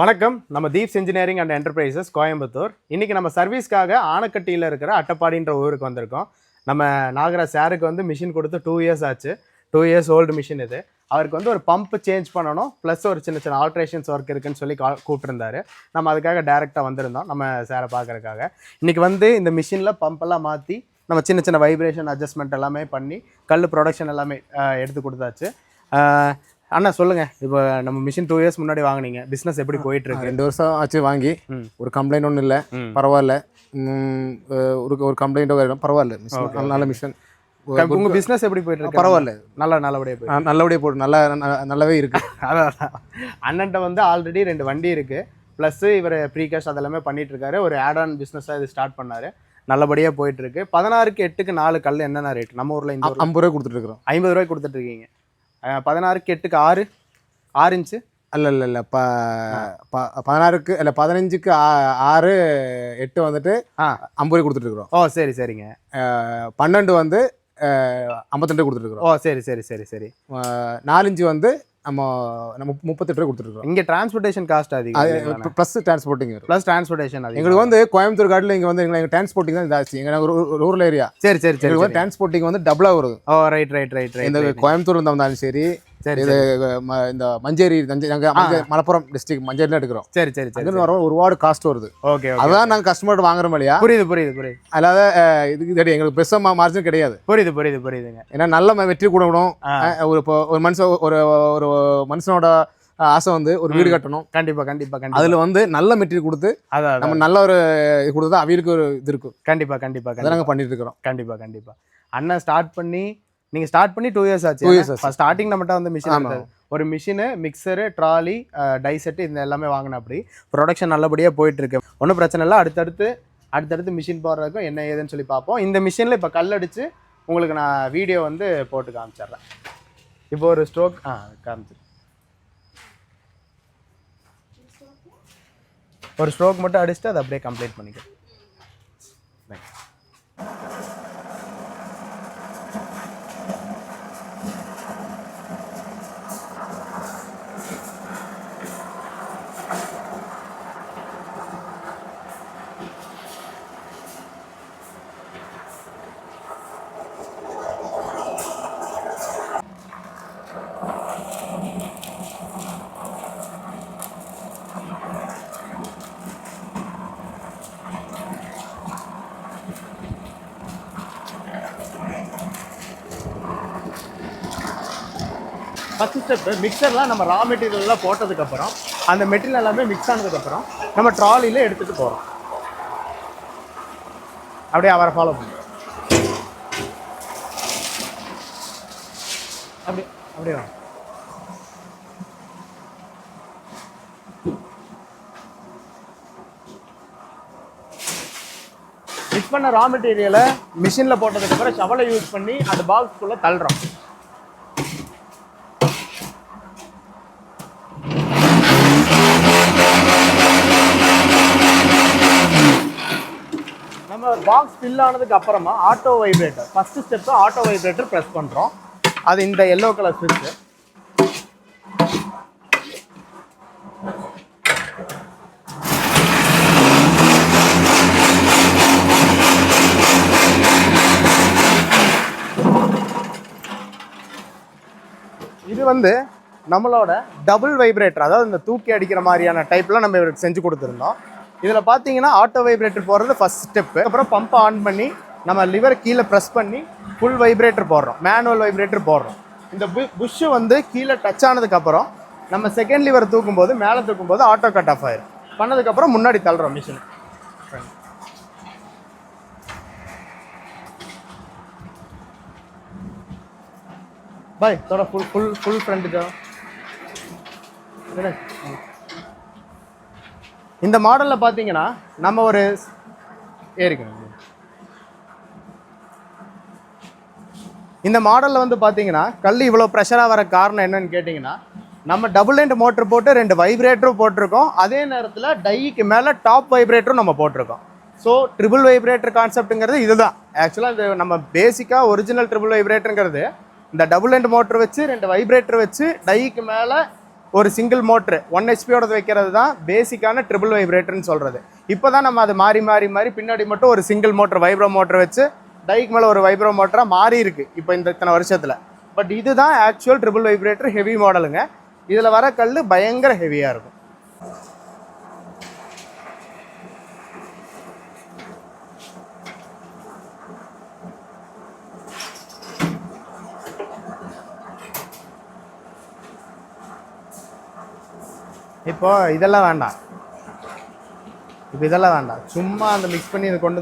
வணக்கம். நம்ம தீப்ஸ் engineering and enterprises Coimbatore. இன்றைக்கி நம்ம சர்வீஸ்க்காக ஆனக்கட்டியில் இருக்கிற அட்டப்பாடின்ற ஊருக்கு வந்திருக்கோம். நம்ம நாகராஜ் சாருக்கு வந்து மிஷின் கொடுத்து 2 இயர்ஸ் ஆச்சு. 2 இயர்ஸ் ஓல்டு மிஷின் இது. அவருக்கு வந்து ஒரு பம்ப் சேஞ்ச் பண்ணணும், ப்ளஸ் ஒரு சின்ன சின்ன ஆல்ட்ரேஷன்ஸ் ஒர்க் இருக்குன்னு சொல்லி கூப்பிட்டுருந்தாரு. நம்ம அதுக்காக டேரெக்டாக வந்திருந்தோம் நம்ம சாரை பார்க்குறதுக்காக. இன்றைக்கி வந்து இந்த மிஷினில் பம்பெல்லாம் மாற்றி நம்ம சின்ன சின்ன வைப்ரேஷன் அட்ஜஸ்ட்மெண்ட் எல்லாமே பண்ணி கல் ப்ரொடக்ஷன் எல்லாமே எடுத்து கொடுத்தாச்சு. அண்ணா சொல்லுங்கள், இப்போ நம்ம மிஷின் 2 இயர்ஸ் முன்னாடி வாங்கினீங்க, பிஸ்னஸ் எப்படி போயிட்டுருக்கு? 2 வருஷம் ஆச்சு வாங்கி. ஒரு கம்ப்ளைண்ட் ஒன்றும் இல்லை, பரவாயில்ல. ஒரு கம்ப்ளைண்ட்டோ வரும், பரவாயில்ல. நல்ல மிஷின். உங்கள் பிஸ்னஸ் எப்படி போயிட்டுருக்கு? பரவாயில்ல, நல்லபடியாக போய்ட்டு நல்லாவே இருக்குது. அதான் அண்ணன்ட்ட வந்து ஆல்ரெடி 2 வண்டி இருக்குது, ப்ளஸ்ஸு இவர் ப்ரீகாஸ்ட் அதெல்லாமே பண்ணிகிட்ருக்காரு. ஒரு ஆட் ஆன் பிஸ்னஸாக இது ஸ்டார்ட் பண்ணார், நல்லபடியாக போயிட்டுருக்கு. 16க்கு 8க்கு 4 கல் என்னென்ன ரேட் நம்ம ஊரில்? இந்த 50 ரூபாய் கொடுத்துட்ருக்குறோம். 50 ரூபாய்க்கு கொடுத்துட்ருக்கீங்க. 16க்கு 8க்கு 6 இன்ச்சு இல்லை 16க்கு இல்லை 15க்கு 6 8 வந்துட்டு 50 ரூபாய் கொடுத்துட்ருக்குறோம். ஓ சரி சரிங்க. 12 வந்து 52 கொடுத்துட்ருக்குறோம். ஓ சரி சரி சரி சரி. 4 இன்ச்சு வந்து நம்ம 38 ரூபாய் கொடுத்துருக்கோம். இங்கே டிரான்ஸ்போர்ட்டேஷன் காஸ்ட் அதிகம், ப்ளஸ் டிரான்ஸ்போர்ட்டிங் அதிகம். எங்களுக்கு வந்து கோயம்புத்தூர் காட்டில் இங்கே வந்து எங்களுக்கு டிரான்ஸ்போர்ட்டிங் தான் ஜாஸ்தி. எங்கள் ரூரல் ஏரியா. சரி சரி சரி. டிரான்ஸ்போர்ட்டிங் வந்து டபுளாக வருது. ஓ ரைட் ரைட் ரைட் ரைட். இந்த கோயம்புத்தூர் இருந்தாலும் சரி, இது இந்த மஞ்சேரி, மலப்புரம் டிஸ்ட்ரிக்ட் மஞ்சேரியில் எடுக்கிறோம். சரி சரி சரி. ஒரு வார்டு காஸ்ட் வருது. ஓகே, அதான் நாங்கள் கஸ்டமர் வாங்குறோம் இல்லையா? புரியுது புரியுது புரியுது. அல்லாத இதுக்கு எங்களுக்கு பெருசாக மார்ஜின் கிடையாது. புரியுது புரியுது புரியுதுங்க. ஏன்னா நல்ல வெற்றி கொடுக்கணும். ஒரு மனுஷனோட ஆசை வந்து ஒரு வீடு கட்டணும். கண்டிப்பா கண்டிப்பா கண்டிப்பா. அதுல வந்து நல்ல மெட்டீரியல் கொடுத்து நம்ம நல்ல ஒரு இது கொடுத்தா அவங்களுக்கு ஒரு இது இருக்கும். கண்டிப்பா கண்டிப்பா. நாங்கள் பண்ணிட்டு இருக்கிறோம். கண்டிப்பா கண்டிப்பா. அண்ணன் ஸ்டார்ட் பண்ணி 2 இயர்ஸ் ஆச்சு. 2 இயர்ஸ் ஆச்சு. ஸ்டார்டிங் நம்மகிட்ட வந்து மிஷின் இருக்காது. ஒரு machine, mixer, trolley, die set இந்த எல்லாமே வாங்கின. அப்படி ப்ரொடக்ஷன் நல்லபடியாக போயிட்டுருக்கு, ஒன்றும் பிரச்சனை இல்லை. அடுத்தடுத்து மிஷின் போடுறதுக்கும் என்ன ஏதுன்னு சொல்லி பார்ப்போம். இந்த மிஷினில் இப்போ கல் அடித்து உங்களுக்கு நான் வீடியோ வந்து போட்டு காமிச்சிட்றேன். இப்போ ஒரு ஸ்ட்ரோக் காமிச்சு ஒரு ஸ்ட்ரோக் மட்டும் அடிச்சுட்டு அதை அப்படியே கம்ப்ளீட் பண்ணிக்கிறேன். ஃபஸ்ட்டு ஸ்டெப்பு, மிக்சர்லாம் நம்ம ரா மெட்டீரியல்லாம் போட்டதுக்கப்புறம் அந்த மெட்டீரியல் எல்லாமே மிக்ஸ் ஆனதுக்கப்புறம் நம்ம ட்ராலியில் எடுத்துகிட்டு போகிறோம். அப்படியே அவரை ஃபாலோ பண்ணுறோம். அப்படியே வாங்க. மிக்ஸ் பண்ண ரா மெட்டீரியலை மிஷினில் போட்டதுக்கப்புறம் ஷவலை யூஸ் பண்ணி அந்த பாக்ஸ்க்குள்ளே தள்ளுறோம். நம்ம பாக்ஸ் ஃபில் ஆனதுக்கு அப்புறமா auto vibrator, first step auto vibrator press பண்ணுறோம். அது இந்த எல்லோ கலர் ஸ்விட்ச். இது வந்து நம்மளோட டபுள் வைப்ரேட்டர், அதாவது இந்த தூக்கி அடிக்கிற மாதிரியான டைப்லாம் நம்ம இவருக்கு செஞ்சு கொடுத்துருந்தோம். இதில் பார்த்தீங்கன்னா ஆட்டோ வைப்ரேட்டர் போடுறது ஃபஸ்ட் ஸ்டெப்பு. அப்புறம் பம்பை ஆன் பண்ணி நம்ம லிவர் கீழே ப்ரெஸ் பண்ணி ஃபுல் வைப்ரேட்டர் போடுறோம், மேனுவல் வைப்ரேட்டர் போடுறோம். இந்த புஷ்ஷு வந்து கீழே டச் ஆனதுக்கப்புறம் நம்ம செகண்ட் லிவர் தூக்கும்போது, மேலே தூக்கும்போது ஆட்டோ கட் ஆஃப் ஆயிடும். பண்ணதுக்கப்புறம் முன்னாடி தள்ளுறோம் மிஷின். பாய் தோட ஃபுல் ஃப்ரண்ட் ஜா. இந்த மாடலில் பார்த்தீங்கன்னா நம்ம ஒரு இந்த மாடலில் வந்து பார்த்தீங்கன்னா கல் இவ்வளோ ப்ரெஷராக வர காரணம் என்னன்னு கேட்டிங்கன்னா, நம்ம டபுள் எண்ட் மோட்டர் போட்டு 2 வைப்ரேட்டரும் போட்டிருக்கோம். அதே நேரத்தில் டைக்கு மேலே டாப் வைப்ரேட்டரும் நம்ம போட்டிருக்கோம். ஸோ ட்ரிபிள் வைப்ரேட்டர் கான்செப்ட்டுங்கிறது இதுதான். ஆக்சுவலாக இது நம்ம பேசிக்காக ஒரிஜினல் ட்ரிபிள் வைப்ரேட்டருங்கிறது இந்த டபுள் எண்ட் மோட்டர் வச்சு 2 வைப்ரேட்டர் வச்சு டைக்கு மேலே ஒரு சிங்கிள் மோட்ரு 1 ஹெச்பியோட வைக்கிறது தான் பேசிக்கான ட்ரிபிள் வைப்ரேட்டர்னு சொல்கிறது. இப்போ தான் நம்ம அது மாறி மாறி மாறி பின்னாடி மட்டும் ஒரு சிங்கிள் மோட்ரு வைப்ரோ மோட்ரு வச்சு டைக்கு மேலே ஒரு வைப்ரோ மோட்டராக மாறி இருக்குது இப்போ இந்த இத்தனை வருஷத்தில். பட் இதுதான் ஆக்சுவல் ட்ரிபிள் வைப்ரேட்டர் ஹெவி மாடலுங்க. இதில் வர கல் பயங்கர ஹெவியாக இருக்கும். இப்போ இதெல்லாம் வேண்டாம், சும்மா அந்த மிக்ஸ் பண்ணி இதை கொண்டு